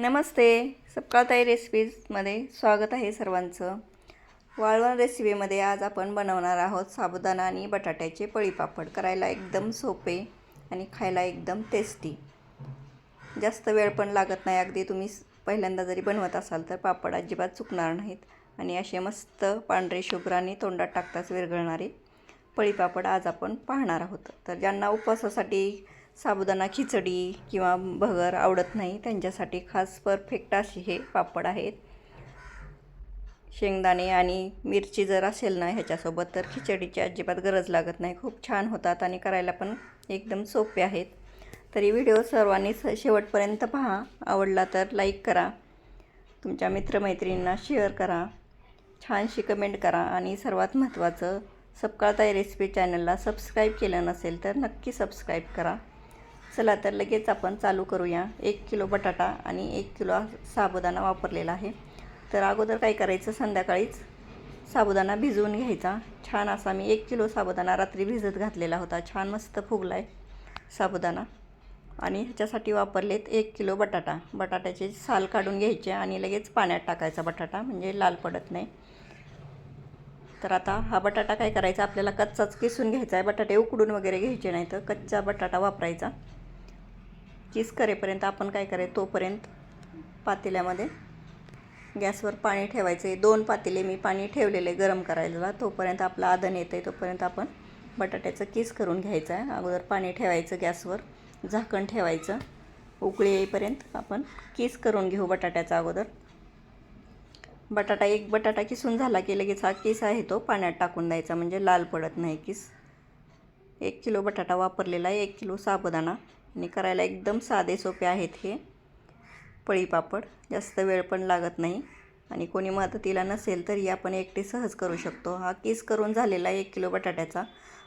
नमस्ते. सपकाळताई रेसिपीजमध्ये स्वागत आहे सर्वांचं. वाळवण रेसिपीमध्ये आज आपण बनवणार आहोत साबुदाणा आणि बटाट्याचे पळीपापड. करायला एकदम सोपे आणि खायला एकदम टेस्टी. जास्त वेळ पण लागत नाही. अगदी तुम्ही पहिल्यांदा जरी बनवत असाल तर पापड अजिबात चुकणार नाहीत आणि असे मस्त पांढरे शुभ्र आणि तोंडात टाकताच विरघळणारे पळीपापड आज आपण पाहणार आहोत. तर ज्यांना उपवासासाठी साबुदाणा खिचडी किंवा भगर आवडत नाही त्यांच्यासाठी खास परफेक्ट असे हे पापड आहेत. शेंगदाणे आणि मिरची जर असेल ना ह्याच्यासोबत तर खिचडीची अजिबात गरज लागत नाही. खूप छान होतात आणि करायला पण एकदम सोपे आहेत. तरी व्हिडिओ सर्वांनी शेवटपर्यंत पहा. आवडला तर लाईक करा, तुमच्या मित्रमैत्रिणींना शेअर करा, छानशी कमेंट करा आणि सर्वात महत्त्वाचं सपकाळताई रेसिपी चॅनलला सबस्क्राईब केलं नसेल तर नक्की सबस्क्राईब करा. चला तर लगेच आपण चालू करूया. 1 किलो बटाटा आणि 1 किलो साबुदाणा वापरलेला आहे. तर अगोदर काय करायचं, संध्याकाळीच साबुदाणा भिजवून घ्यायचा. छान असा मी 1 किलो साबुदाणा रात्री भिजत घातलेला होता. छान मस्त फुगला आहे साबुदाणा. आणि ह्याच्यासाठी वापरलेत 1 किलो बटाटा. बटाट्याचे साल काढून घ्यायचे आणि लगेच पाण्यात टाकायचा बटाटा, म्हणजे लाल पडत नाही. तर आता हा बटाटा काय करायचा, आपल्याला कच्चाच किसून घ्यायचा आहे. बटाटे उकडून वगैरे घ्यायचे नाही, तर कच्चा बटाटा वापरायचा. किस करेपर्यंत आपण काय करायचं, तोपर्यंत पातेल्यामध्ये गॅसवर पाणी ठेवायचं आहे. 2 पातेले मी पाणी ठेवलेले गरम करायला. तोपर्यंत आपलं आदन येतं आहे, तोपर्यंत आपण बटाट्याचं किस करून घ्यायचं आहे. अगोदर पाणी ठेवायचं गॅसवर, झाकण ठेवायचं. उकळी येईपर्यंत आपण किस करून घेऊ बटाट्याचा अगोदर. एक बटाटा किसून झाला की लगेच हा किस आहे तो पाण्यात टाकून द्यायचा, म्हणजे लाल पडत नाही किस. 1 किलो बटाटा वापरलेला आहे, 1 किलो साबुदाणा. आणि करायला एकदम साधे सोपे आहेत हे पळीपापड. जास्त वेळ पण लागत नाही आणि कोणी मदतीला नसेल तरी आपण एकटे सहज करू शकतो. हा किस करून झालेला 1 किलो बटाट्याचा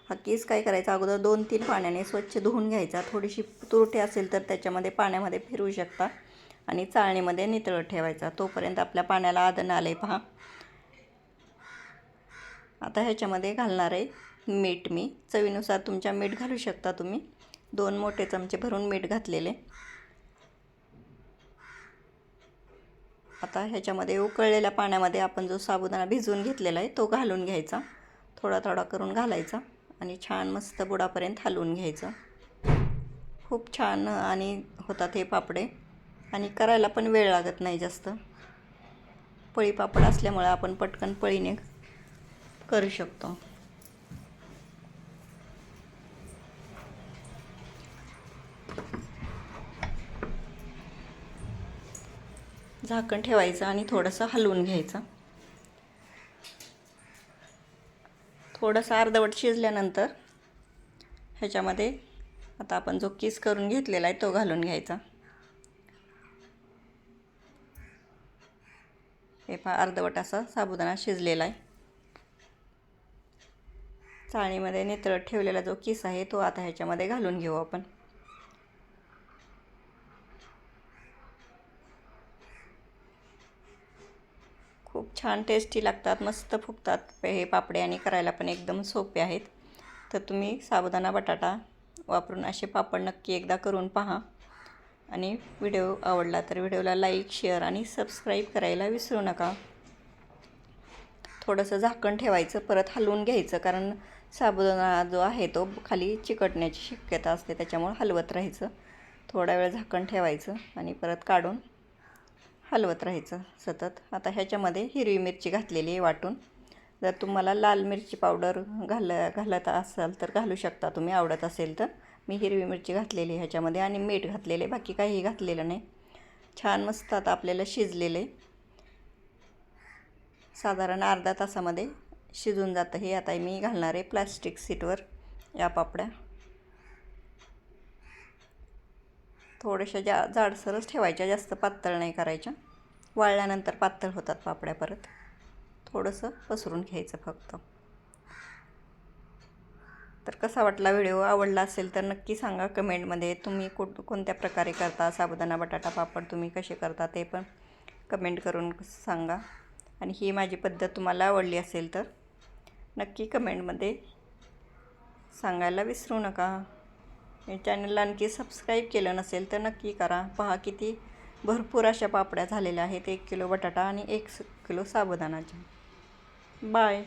हा किस काय करायचा, अगोदर 2-3 पाण्याने स्वच्छ धुवून घ्यायचा. थोडीशी तुरटी असेल तर त्याच्यामध्ये पाण्यामध्ये फिरवू शकता आणि चाळणीमध्ये नितळत ठेवायचा. तोपर्यंत आपल्या पाण्याला आदन आले पहा. आता ह्याच्यामध्ये घालणार आहे मीठ. मी चवीनुसार तुमच्या मीठ घालू शकता तुम्ही. 2 मोठे चमचे भरून मीठ घातलेले. आता ह्याच्यामध्ये उकळलेल्या पाण्यामध्ये आपण जो साबुदाणा भिजवून घेतलेला आहे तो घालून घ्यायचा. थोडा थोडा करून घालायचा आणि छान मस्त बुडापर्यंत हलवून घ्यायचं. खूप छान आणि होतात हे पापडे आणि करायला पण वेळ लागत नाही जास्त. पळीपापड असल्यामुळे आपण पटकन पळीने करू शकतो. झाकण ठेवायचं आणि थोडंसं हलवून घ्यायचं. थोडंसं अर्धवट शिजल्यानंतर ह्याच्यामध्ये आता आपण जो किस करून घेतलेला आहे तो घालून घ्यायचा. हे पहा, अर्धवट असा साबुदाणा शिजलेला आहे. चाळणीमध्ये नितळत ठेवलेला जो किस आहे तो आता ह्याच्यामध्ये घालून घेऊ आपण. खूप छान टेस्टी लागतात, मस्त फुगतात हे पापडे आणि करायला पण एकदम सोपे आहेत. तर तुम्ही साबुदाणा बटाटा वापरून असे पापड नक्की एकदा करून पहा. आणि व्हिडिओ आवडला तर व्हिडिओला लाईक, शेअर आणि सबस्क्राईब करायला विसरू नका. थोडंसं झाकण ठेवायचं, परत हलवून घ्यायचं, कारण साबुदाणा जो आहे तो खाली चिकटण्याची शक्यता असते, त्याच्यामुळे हलवत राहायचं. थोडा वेळ झाकण ठेवायचं आणि परत काढून हलवत राहायचं सतत. आता ह्याच्यामध्ये हिरवी मिरची घातलेली आहे वाटून. जर तुम्हाला लाल मिरची पावडर घालत असाल तर घालू शकता तुम्ही, आवडत असेल तर. मी हिरवी मिरची घातलेली ह्याच्यामध्ये आणि मीठ घातलेले, बाकी काही घातलेलं नाही. छान मस्त आता आपल्याला शिजलेले, साधारण अर्धा तासामध्ये शिजून जातं हे. आता मी घालणार आहे प्लास्टिक सीटवर या पापड्या. थोड्याशा जाडसरच ठेवायच्या, जास्त पातळ नाही करायच्या. वाळल्यानंतर पातळ होतात पापड्या परत. थोडंसं पसरून घ्यायचं फक्त. तर कसा वाटला व्हिडिओ, आवडला असेल तर नक्की सांगा कमेंटमध्ये. तुम्ही कोणत्या प्रकारे करता साबुदाणा बटाटा पापड, तुम्ही कसे करता ते पण कमेंट करून सांगा. आणि ही माझी पद्धत तुम्हाला आवडली असेल तर नक्की कमेंटमध्ये सांगायला विसरू नका. चॅनलला आणखी सबस्क्राईब केलं नसेल तर नक्की करा. पहा किती भरपूर अशा पापड्या झालेल्या आहेत. 1 किलो बटाटा आणि 1 किलो साबुदाणाच्या. बाय.